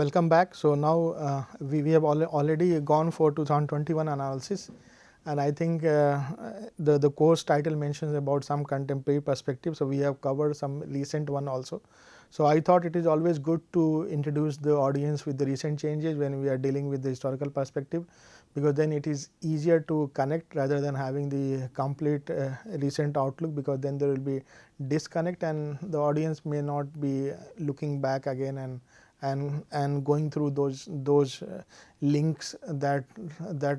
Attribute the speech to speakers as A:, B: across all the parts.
A: Welcome back. So, now we have already gone for 2021 analysis, and I think the course title mentions about some contemporary perspective. So, we have covered some recent one also. So, I thought it is always good to introduce the audience with the recent changes when we are dealing with the historical perspective, because then it is easier to connect rather than having the complete recent outlook, because then there will be disconnect and the audience may not be looking back again and going through those links that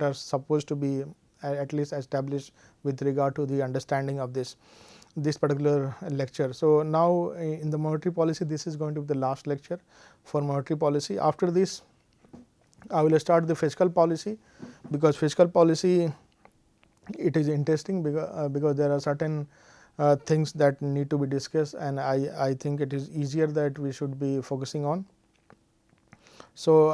A: are supposed to be at least established with regard to the understanding of this particular lecture. So, now in the monetary policy, this is going to be the last lecture for monetary policy. After this, I will start the fiscal policy, because fiscal policy, it is interesting because there are certain things that need to be discussed, and I think it is easier that we should be focusing on. So,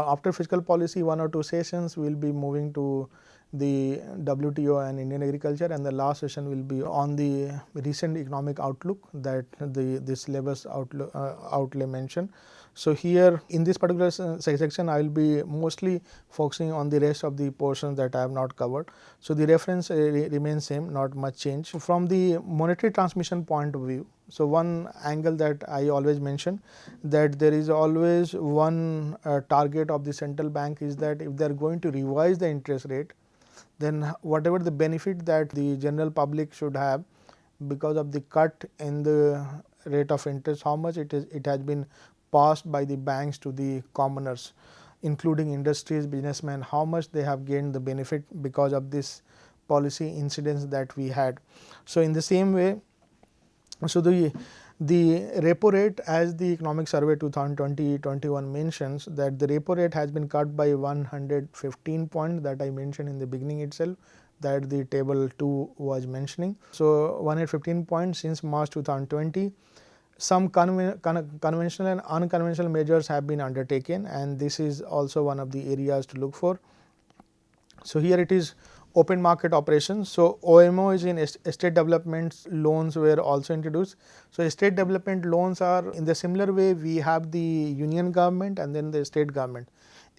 A: after fiscal policy, 1 or 2 sessions we will be moving to the WTO and Indian agriculture, and the last session will be on the recent economic outlook that the syllabus outlay mentioned. So, here in this particular section I will be mostly focusing on the rest of the portions that I have not covered. So, the reference remains same, not much change. From the monetary transmission point of view, so one angle that I always mention, that there is always one target of the central bank is that if they are going to revise the interest rate, then whatever the benefit that the general public should have because of the cut in the rate of interest, how much it has been passed by the banks to the commoners, including industries, businessmen, how much they have gained the benefit because of this policy incidents that we had. So, in the same way, so the repo rate, as the economic survey 2020-21 mentions, that the repo rate has been cut by 115 points, that I mentioned in the beginning itself, that the table 2 was mentioning. So, 115 points since March 2020. Some conventional and unconventional measures have been undertaken, and this is also one of the areas to look for. So, here it is open market operations. So, OMO is in estate development loans were also introduced. So, estate development loans are in the similar way we have the union government and then the state government.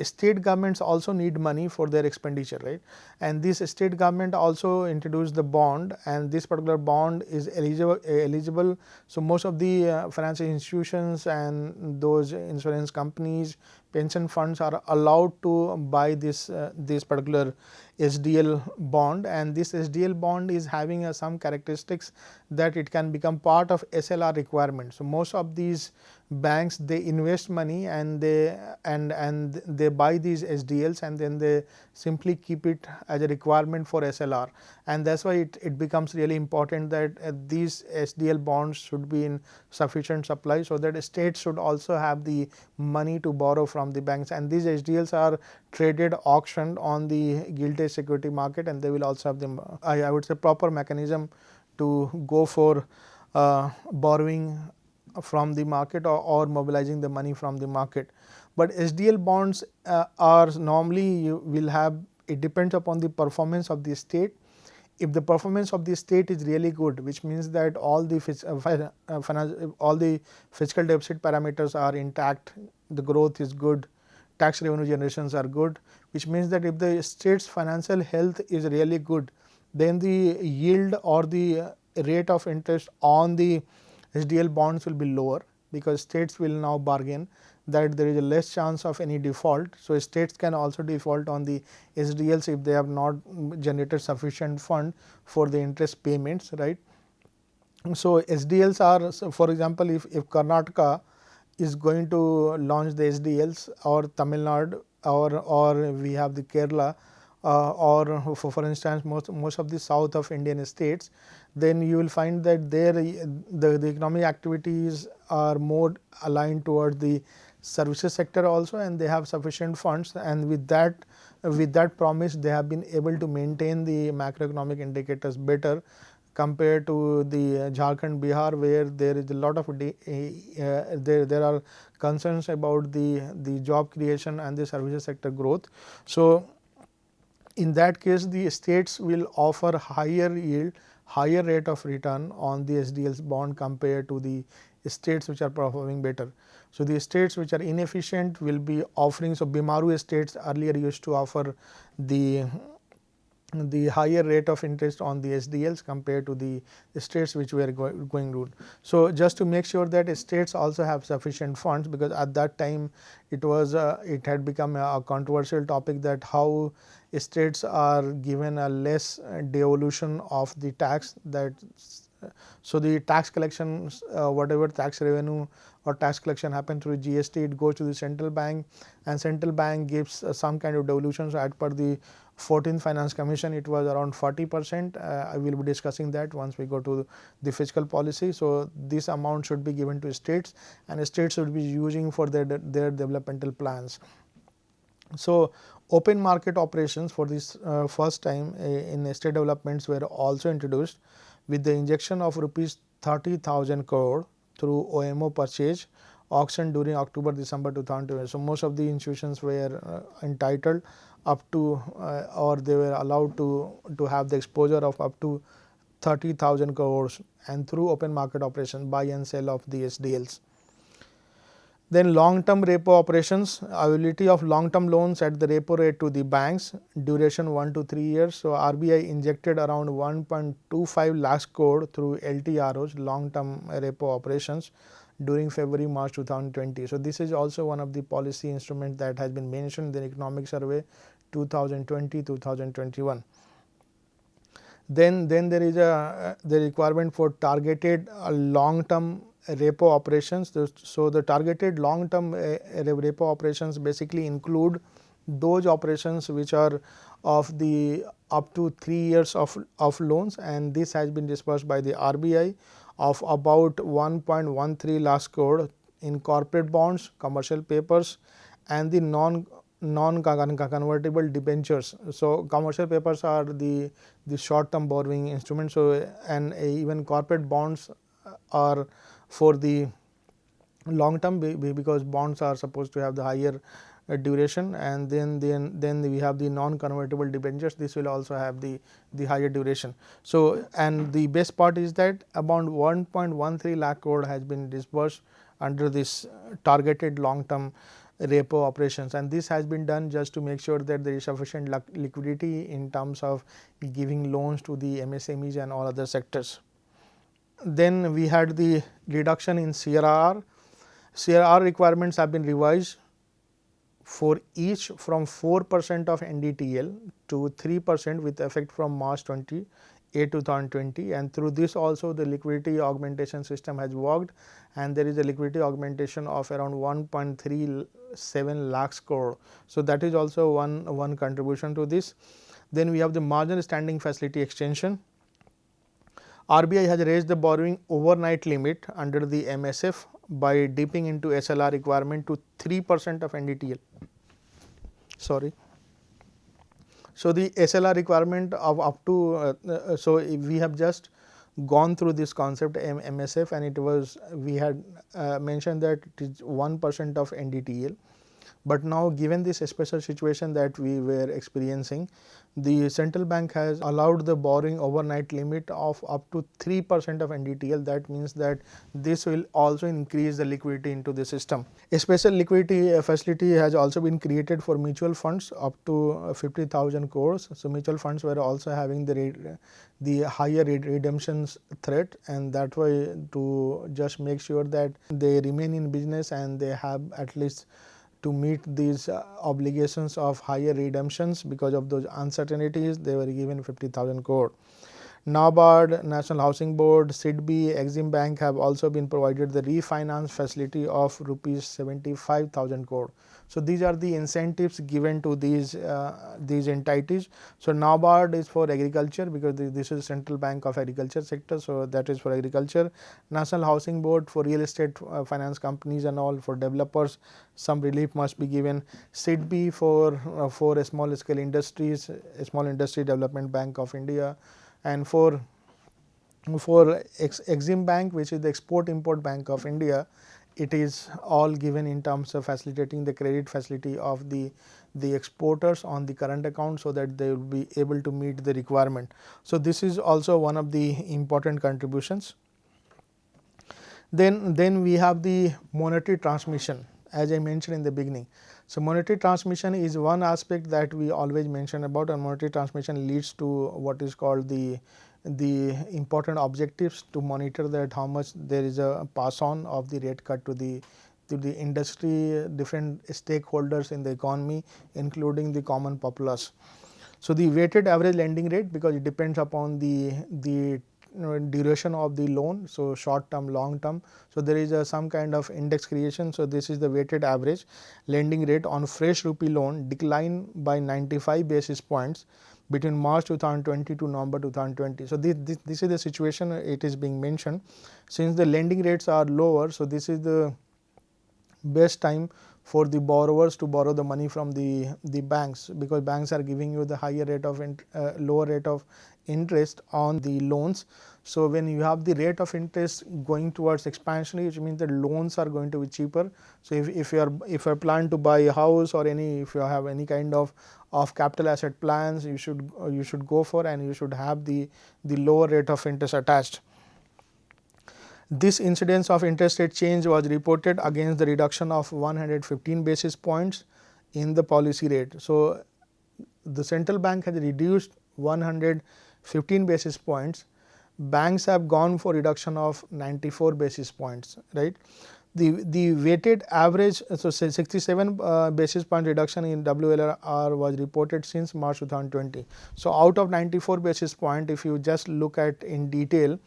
A: State governments also need money for their expenditure, right, and this state government also introduced the bond, and this particular bond is eligible. So, most of the financial institutions and those insurance companies, pension funds are allowed to buy this particular SDL bond, and this SDL bond is having some characteristics that it can become part of SLR requirement. So, most of these banks, they invest money and they buy these SDLs, and then they simply keep it as a requirement for SLR, and that is why it becomes really important that these SDL bonds should be in sufficient supply, so that states should also have the money to borrow from the banks, and these SDLs are traded, auctioned on the gilt security market, and they will also have the I would say proper mechanism to go for borrowing from the market or mobilizing the money from the market. But SDL bonds are normally, you will have, it depends upon the performance of the state. If the performance of the state is really good, which means that all the fiscal deficit parameters are intact, the growth is good, tax revenue generations are good, which means that if the state's financial health is really good, then the yield or the rate of interest on the SDL bonds will be lower, because states will now bargain that there is a less chance of any default. So, states can also default on the SDLs if they have not generated sufficient fund for the interest payments, right. So, SDLs are, so for example, if Karnataka is going to launch the SDLs, or Tamil Nadu, or we have the Kerala, or for instance most of the south of Indian states, then you will find that there the economic activities are more aligned towards the services sector also, and they have sufficient funds, and with that promise they have been able to maintain the macroeconomic indicators better compared to the Jharkhand, Bihar, where there is a lot of there are concerns about the job creation and the services sector growth. So, in that case, the states will offer higher yield, higher rate of return on the SDLs bond compared to the states which are performing better. So, the states which are inefficient will be offering. So, Bimaru states earlier used to offer the higher rate of interest on the SDLs compared to the states which were going route. So, just to make sure that states also have sufficient funds, because at that time it was it had become a controversial topic that how states are given a less devolution of the tax, that so the tax collection, whatever tax revenue or tax collection happen through GST, it goes to the central bank, and central bank gives some kind of devolution. So, as per the 14th Finance Commission, it was around 40%. I will be discussing that once we go to the fiscal policy. So, this amount should be given to states, and states should be using for their developmental plans. So, open market operations for this first time in state developments were also introduced with the injection of rupees 30,000 crore through OMO purchase auction during October December 2020. So, most of the institutions were entitled up to or they were allowed to have the exposure of up to 30,000 crores, and through open market operations buy and sell of the SDLs. Then long term repo operations, availability of long term loans at the repo rate to the banks, duration 1 to 3 years. So, RBI injected around 1.25 lakhs crore through LTROs, long term repo operations during February March 2020. So, this is also one of the policy instruments that has been mentioned in the economic survey 2020-2021. Then there is the requirement for targeted long term repo operations. So, the targeted long term repo operations basically include those operations which are of the up to 3 years of loans, and this has been disbursed by the RBI of about 1.13 lakhs crore in corporate bonds, commercial papers, and the non-convertible debentures. So, commercial papers are the short term borrowing instruments. So, and even corporate bonds are for the long term, because bonds are supposed to have the higher duration, and then we have the non-convertible debentures. This will also have the higher duration. So, and the best part is that about 1.13 lakh crore has been disbursed under this targeted long term repo operations, and this has been done just to make sure that there is sufficient liquidity in terms of giving loans to the MSMEs and all other sectors. Then we had the reduction in CRR. CRR requirements have been revised for each from 4% of NDTL to 3% with effect from March 2020, and through this also the liquidity augmentation system has worked, and there is a liquidity augmentation of around 1.37 lakhs crore. So, that is also one contribution to this. Then we have the margin standing facility extension. RBI has raised the borrowing overnight limit under the MSF by dipping into SLR requirement to 3% of NDTL. Sorry. So, the SLR requirement of up to so we have just gone through this concept MSF, and it was we had mentioned that it is 1% of NDTL. But now, given this special situation that we were experiencing, the central bank has allowed the borrowing overnight limit of up to 3% of NDTL. That means that this will also increase the liquidity into the system. A special liquidity facility has also been created for mutual funds up to 50,000 crores. So, mutual funds were also having the higher redemptions threat, and that way to just make sure that they remain in business and they have at least to meet these obligations of higher redemptions. Because of those uncertainties, they were given 50,000 crore. NABARD, National Housing Board, SIDBI, Exim Bank have also been provided the refinance facility of rupees 75,000 crore. So, these are the incentives given to these entities. So, NABARD is for agriculture, because this is Central Bank of Agriculture sector. So, that is for agriculture. National Housing Board for real estate finance companies and all. For developers, some relief must be given. SIDBI for small scale industries, Small Industry Development Bank of India. And for Exim Bank, which is the Export Import Bank of India, it is all given in terms of facilitating the credit facility of the exporters on the current account, so that they will be able to meet the requirement. So, this is also one of the important contributions. Then we have the monetary transmission, as I mentioned in the beginning. So, monetary transmission is one aspect that we always mention about, and monetary transmission leads to what is called the important objectives to monitor that how much there is a pass on of the rate cut to the industry, different stakeholders in the economy, including the common populace. So, the weighted average lending rate, because it depends upon the duration of the loan, so short term, long term. So, there is some kind of index creation. So, this is the weighted average lending rate on fresh rupee loan declined by 95 basis points between March 2020 to November 2020. So, this is the situation it is being mentioned. Since the lending rates are lower, so this is the best time for the borrowers to borrow the money from the banks, because banks are giving you the higher rate of lower rate of interest on the loans. So, when you have the rate of interest going towards expansion, which means that loans are going to be cheaper. So, if you are plan to buy a house, or if you have any kind of capital asset plans, you should go for, and you should have the lower rate of interest attached. This incidence of interest rate change was reported against the reduction of 115 basis points in the policy rate. So, the central bank has reduced 115 basis points, banks have gone for reduction of 94 basis points, right. The weighted average, so 67 basis point reduction in WLR was reported since March 2020. So, out of 94 basis point, if you just look at in detail,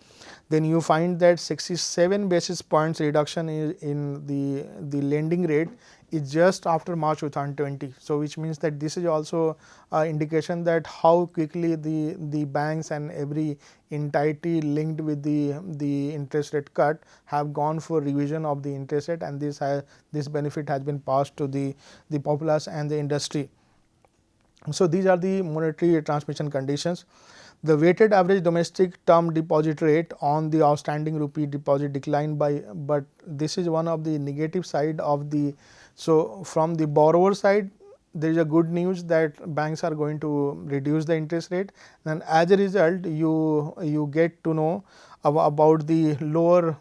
A: then you find that 67 basis points reduction in the lending rate is just after March 2020. So, which means that this is also indication that how quickly the banks and every entity linked with the interest rate cut have gone for revision of the interest rate, and this benefit has been passed to the populace and the industry. So, these are the monetary transmission conditions. The weighted average domestic term deposit rate on the outstanding rupee deposit declined by, but this is one of the negative side of the. So, from the borrower side, there is a good news that banks are going to reduce the interest rate, and as a result you get to know about the lower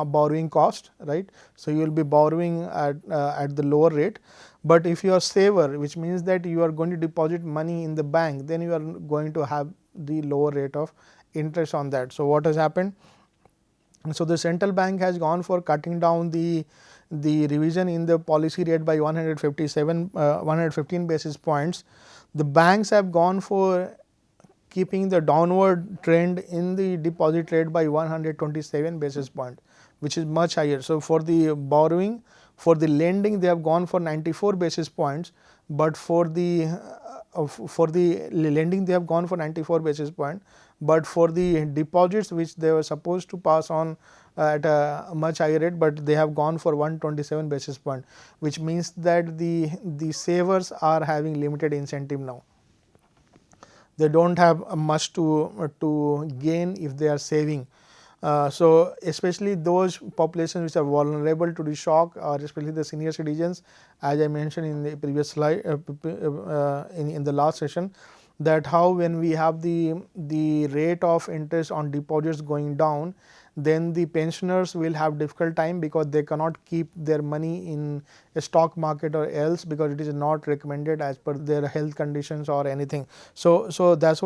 A: borrowing cost, right. So, you will be borrowing at the lower rate, but if you are saver, which means that you are going to deposit money in the bank, then you are going to have the lower rate of interest on that. So, what has happened? So, the central bank has gone for cutting down the revision in the policy rate by 115 basis points. The banks have gone for keeping the downward trend in the deposit rate by 127 basis point, which is much higher. So, for the borrowing, for the lending, they have gone for 94 basis points, but for the lending they have gone for 94 basis point, but for the deposits which they were supposed to pass on at a much higher rate, but they have gone for 127 basis point, which means that the savers are having limited incentive now. They do not have much to gain if they are saving. So, especially those populations which are vulnerable to the shock, or especially the senior citizens, as I mentioned in the previous slide in the last session, that how when we have the rate of interest on deposits going down, then the pensioners will have difficult time, because they cannot keep their money in a stock market or else, because it is not recommended as per their health conditions or anything. So, that is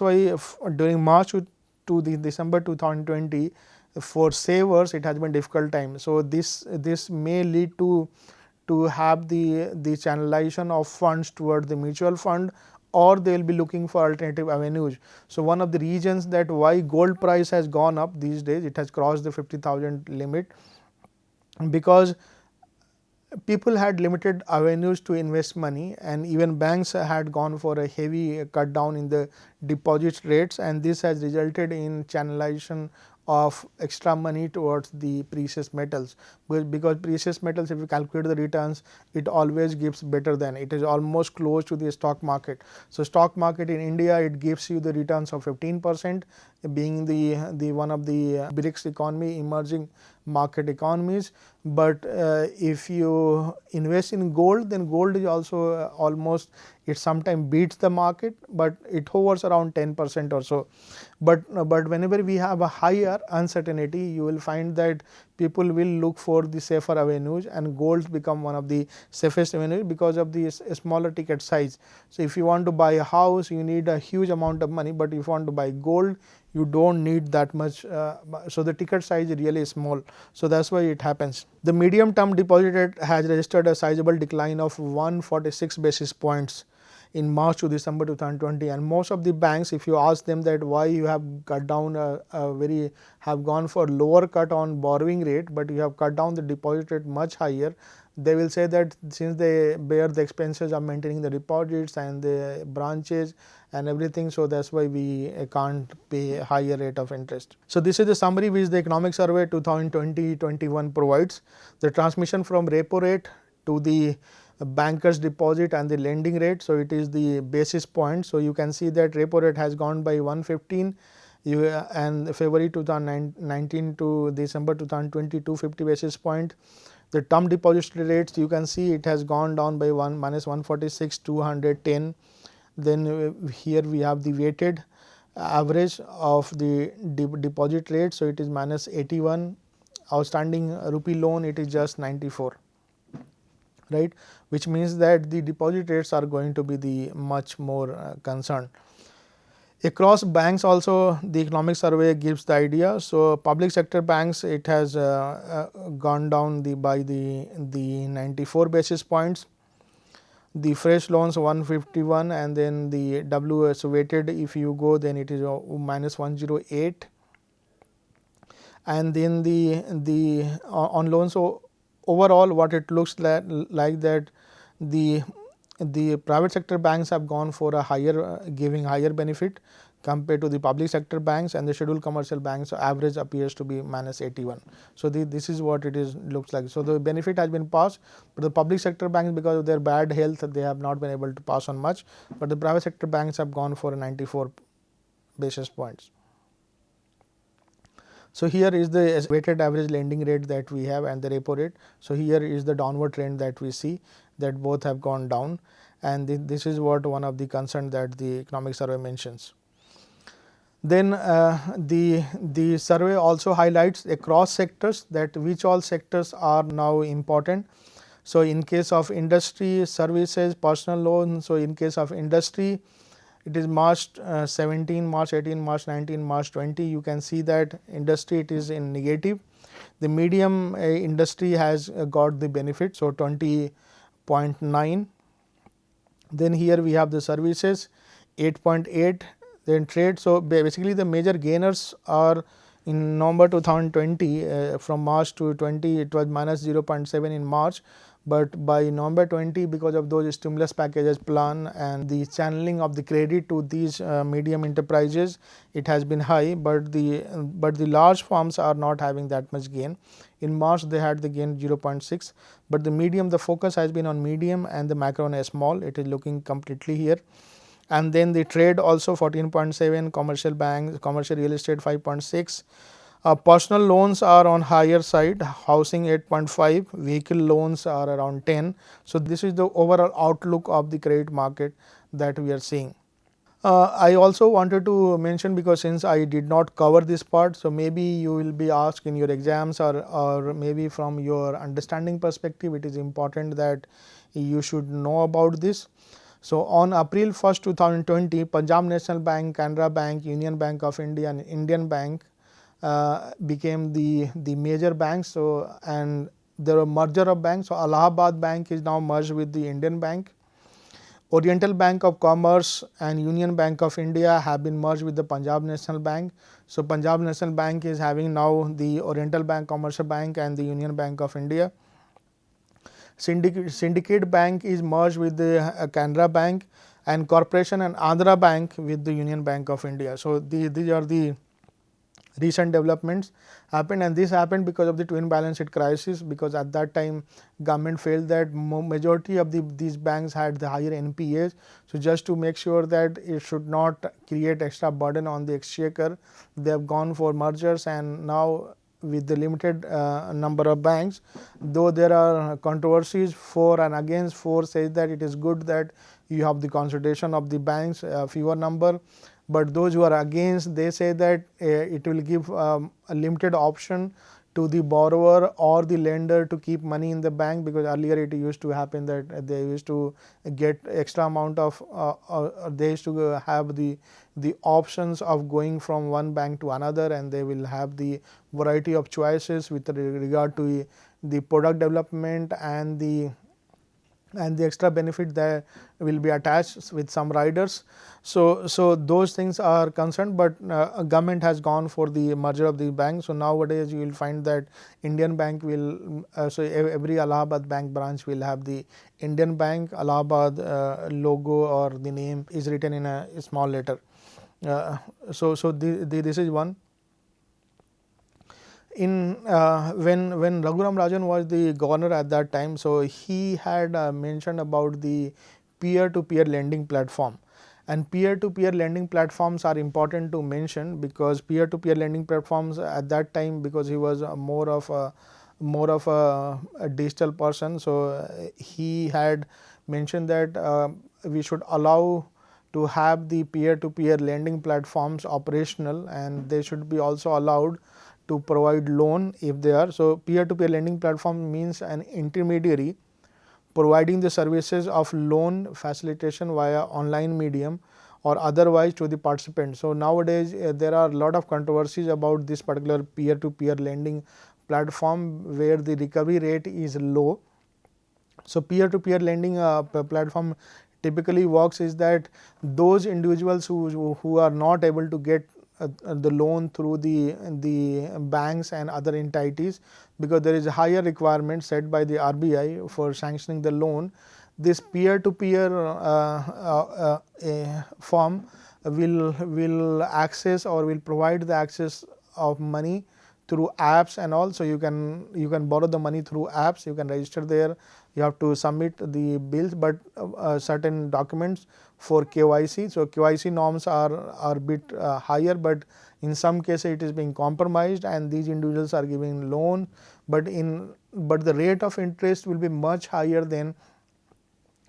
A: why during March to the December 2020, for savers it has been difficult time. So, this may lead to have the channelization of funds toward the mutual fund, or they will be looking for alternative avenues. So, one of the reasons that why gold price has gone up these days, it has crossed the 50,000 limit, because people had limited avenues to invest money, and even banks had gone for a heavy cut down in the deposit rates, and this has resulted in channelization of extra money towards the precious metals, because precious metals, if you calculate the returns, it always gives better than, it is almost close to the stock market. So, stock market in India, it gives you the returns of 15%, being the one of the BRICS economy, emerging market economies. But if you invest in gold, then gold is also almost, it sometimes beats the market, but it hovers around 10% or so. But whenever we have a higher uncertainty, you will find that people will look for the safer avenues, and gold become one of the safest avenues because of the smaller ticket size. So if you want to buy a house, you need a huge amount of money, but if you want to buy gold, you don't need that much. So the ticket size is really small. So that's why it happens. The medium term deposit rate has registered a sizable decline of 146 basis points in March to December 2020, and most of the banks, if you ask them that why you have cut down have gone for lower cut on borrowing rate, but you have cut down the deposit rate much higher, they will say that since they bear the expenses of maintaining the deposits and the branches and everything, so that's why we can't pay a higher rate of interest. So this is the summary which the Economic Survey 2020-21 provides. The transmission from repo rate to the bankers deposit and the lending rate. So it is the basis point. So you can see that repo rate has gone by 115 and February 2019 to December 2020 250 basis point. The term deposit rates, you can see it has gone down by minus 146 210. Then here we have the weighted average of the deposit rate. So it is minus 81. Outstanding rupee loan, it is just 94. Right, which means that the deposit rates are going to be the much more concerned. Across banks also the economic survey gives the idea. So public sector banks, it has gone down by the 94 basis points. The fresh loans 151, and then the WS weighted, if you go, then it is minus 108, and then the on loans. So overall what it looks like that the private sector banks have gone for a higher giving higher benefit compared to the public sector banks, and the scheduled commercial banks average appears to be minus 81. So this is what it is looks like. So the benefit has been passed, but the public sector banks, because of their bad health, they have not been able to pass on much, but the private sector banks have gone for 94 basis points. So here is the weighted average lending rate that we have and the repo rate. So here is the downward trend that we see, that both have gone down, and this is what one of the concern that the economic survey mentions. Then the survey also highlights across sectors that which all sectors are now important. So in case of industry, services, personal loans, so in case of industry, it is March 17, March 18, March 19, March 20. You can see that industry, it is in negative. The medium industry has got the benefit, so 20.9. Then here we have the services 8.8, then trade. So basically the major gainers are in November 2020, from March to 20 it was minus 0.7 in March, but by November 20, because of those stimulus packages plan and the channeling of the credit to these medium enterprises, it has been high, but the large firms are not having that much gain. In March they had the gain 0.6, but the medium, the focus has been on medium and the macro and small, it is looking completely here. And then the trade also 14.7, commercial banks, commercial real estate 5.6. Personal loans are on higher side, housing 8.5, vehicle loans are around 10. So this is the overall outlook of the credit market that we are seeing. I also wanted to mention, because since I did not cover this part, so maybe you will be asked in your exams, or maybe from your understanding perspective, it is important that you should know about this. So on April 1st, 2020, Punjab National Bank, Canara Bank, Union Bank of India and Indian Bank became the major banks. So and there were merger of banks. So Allahabad Bank is now merged with the Indian Bank. Oriental Bank of Commerce and Union Bank of India have been merged with the Punjab National Bank. So Punjab National Bank is having now the Oriental Bank, Commercial Bank and the Union Bank of India. Syndicate Bank is merged with the Canara Bank, and Corporation and Andhra Bank with the Union Bank of India. So these are the recent developments happened, and this happened because of the twin balance sheet crisis, because at that time government felt that majority of these banks had the higher NPAs. So just to make sure that it should not create extra burden on the exchequer, they have gone for mergers, and now with the limited number of banks. Though there are controversies for and against, for says that it is good that you have the concentration of the banks, fewer number, but those who are against, they say that it will give a limited option to the borrower or the lender to keep money in the bank, because earlier it used to happen that they used to get extra amount of they used to have the options of going from one bank to another, and they will have the variety of choices with regard to the product development and the extra benefit that will be attached with some riders. So those things are concerned, but government has gone for the merger of the bank. So nowadays you will find that Indian Bank will so every Allahabad bank branch will have the Indian Bank Allahabad logo, or the name is written in a small letter. This is one. In when Raghuram Rajan was the governor at that time, so he had mentioned about the peer-to-peer lending platform, and peer-to-peer lending platforms are important to mention, because peer-to-peer lending platforms at that time, because he was more of a digital person, so he had mentioned that we should allow to have the peer-to-peer lending platforms operational, and they should be also allowed to provide loan if they are. So peer-to-peer lending platform means an intermediary providing the services of loan facilitation via online medium or otherwise to the participant. So nowadays there are a lot of controversies about this particular peer-to-peer lending platform, where the recovery rate is low. So peer-to-peer lending platform typically works is that those individuals who are not able to get the loan through the banks and other entities, because there is a higher requirement set by the RBI for sanctioning the loan. This peer-to-peer firm will access or will provide the access of money through apps and all. So you can borrow the money through apps. You can register there. You have to submit the bills, but certain documents for KYC. So KYC norms are a bit higher, but in some cases it is being compromised, and these individuals are giving loan, but the rate of interest will be much higher than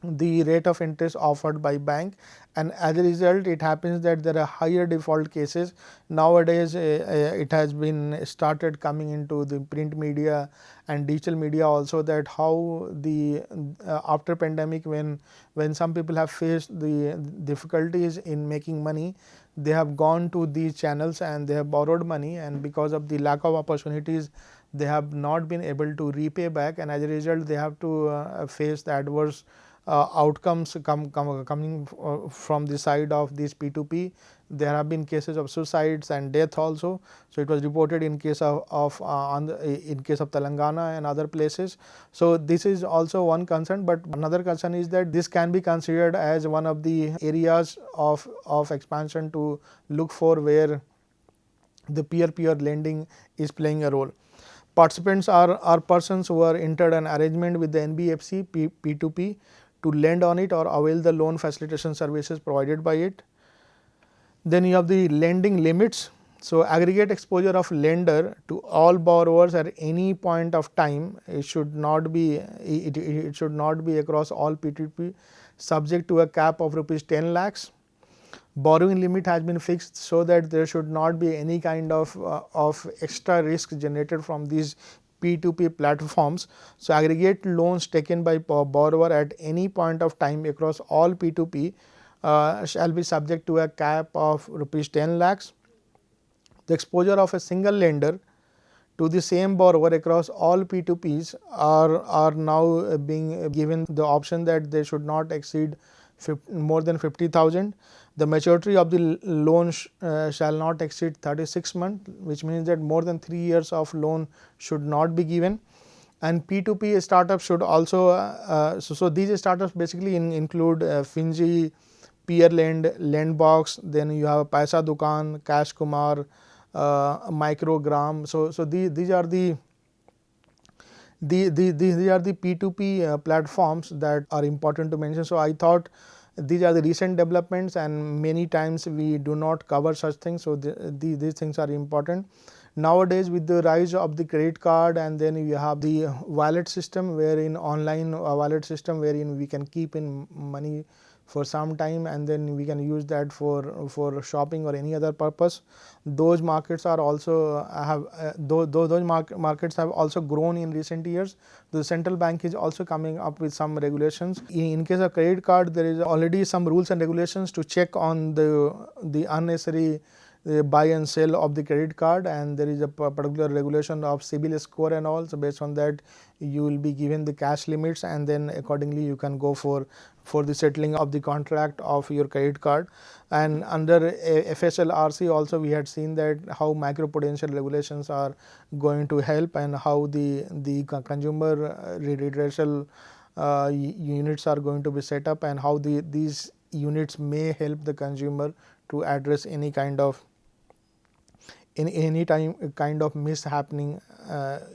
A: the rate of interest offered by bank, and as a result it happens that there are higher default cases. Nowadays it has been started coming into the print media and digital media also, that how the after pandemic, when some people have faced the difficulties in making money, they have gone to these channels and they have borrowed money, and because of the lack of opportunities they have not been able to repay back, and as a result they have to face the adverse outcomes coming from the side of this P2P. There have been cases of suicides and death also. So it was reported in case of in case of Telangana and other places. So this is also one concern, but another concern is that this can be considered as one of the areas of expansion to look for, where the peer-to-peer lending is playing a role. Participants are persons who are entered an arrangement with the NBFC P2P to lend on it or avail the loan facilitation services provided by it. Then you have the lending limits. So aggregate exposure of lender to all borrowers at any point of time, it should not be across all P2P, subject to a cap of rupees 10 lakhs. Borrowing limit has been fixed so that there should not be any kind of extra risk generated from these P2P platforms. So aggregate loans taken by borrower at any point of time across all P2P shall be subject to a cap of rupees 10 lakhs. The exposure of a single lender to the same borrower across all P2Ps are now being given the option that they should not exceed more than 50,000. The maturity of the loan shall not exceed 36 months, which means that more than 3 years of loan should not be given. And P2P startups should also so these startups basically include Finji, Peerlend, Lendbox, then you have Paisa Dukaan, Cash Kumar, Microgram. So these are the P2P platforms that are important to mention. So I thought these are the recent developments, and many times we do not cover such things. So these things are important. Nowadays, with the rise of the credit card, and then you have the wallet system, wherein online wallet system, wherein we can keep in money for some time and then we can use that for shopping or any other purpose. Those markets are also those markets have also grown in recent years. The central bank is also coming up with some regulations. In case of credit card, there is already some rules and regulations to check on the unnecessary buy and sell of the credit card, and there is a particular regulation of CIBIL score and all. So based on that, you will be given the cash limits, and then accordingly you can go for the settling of the contract of your credit card. And under FSLRC also, we had seen that how macroprudential regulations are going to help, and how the consumer redressal units are going to be set up, and how these units may help the consumer to address any kind of kind of mishappening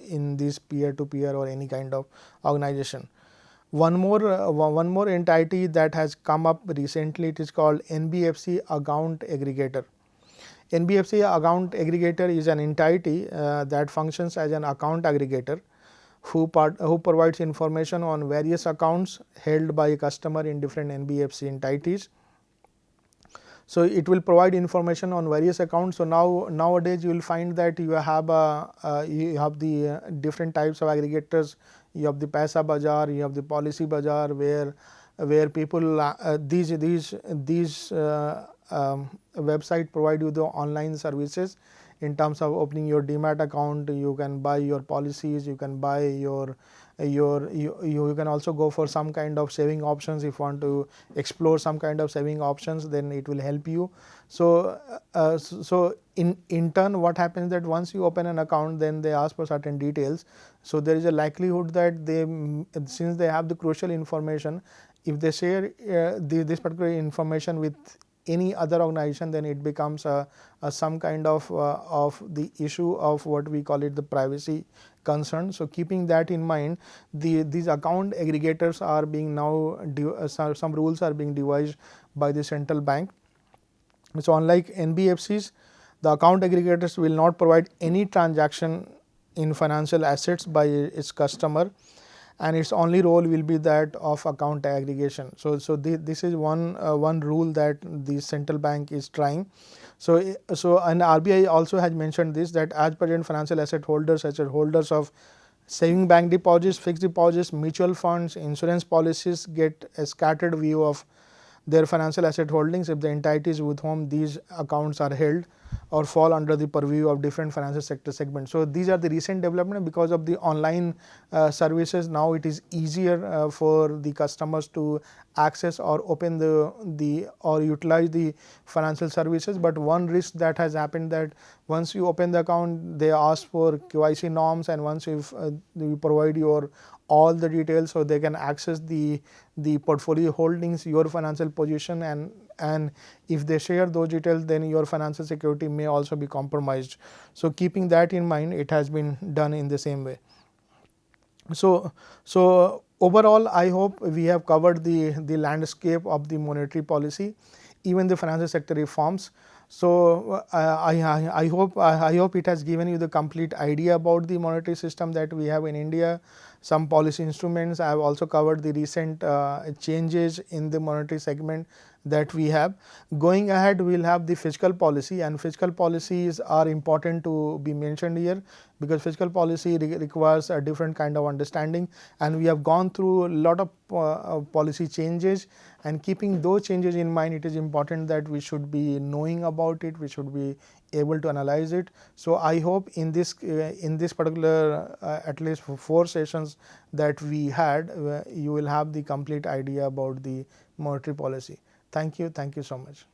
A: in this peer to peer or any kind of organization. One more entity that has come up recently, it is called NBFC Account Aggregator. NBFC Account Aggregator is an entity that functions as an account aggregator who provides information on various accounts held by a customer in different NBFC entities. So it will provide information on various accounts. So nowadays you will find that you have the different types of aggregators. You have the Paisa Bazaar, you have the Policy Bazaar, where people these website provide you the online services in terms of opening your Demat account. You can buy your policies, you can buy you can also go for some kind of saving options. If you want to explore some kind of saving options, then it will help you. So in turn, what happens that once you open an account, then they ask for certain details. So there is a likelihood that since they have the crucial information, if they share this particular information with any other organization, then it becomes some kind of the issue of what we call it the privacy concern. So keeping that in mind, these account aggregators are being now some rules are being devised by the central bank. So unlike NBFCs, the account aggregators will not provide any transaction in financial assets by its customer, and its only role will be that of account aggregation. So this is one rule that the central bank is trying. So and RBI also has mentioned this, that as present financial asset holders such as holders of saving bank deposits, fixed deposits, mutual funds, insurance policies get a scattered view of their financial asset holdings if the entities with whom these accounts are held or fall under the purview of different financial sector segments. So these are the recent development. Because of the online services, now it is easier for the customers to access or open or utilize the financial services. But one risk that has happened, that once you open the account, they ask for KYC norms, and once you provide your all the details, so they can access the portfolio holdings, your financial position, and if they share those details, then your financial security may also be compromised. So keeping that in mind, it has been done in the same way. So overall, I hope we have covered the landscape of the monetary policy, even the financial sector reforms. So I hope it has given you the complete idea about the monetary system that we have in India, some policy instruments. I have also covered the recent changes in the monetary segment that we have. Going ahead, we will have the fiscal policy, and fiscal policies are important to be mentioned here, because fiscal policy requires a different kind of understanding, and we have gone through a lot of policy changes, and keeping those changes in mind, it is important that we should be knowing about it, we should be able to analyze it. So I hope in this particular at least 4 sessions that we had, you will have the complete idea about the monetary policy. Thank you so much.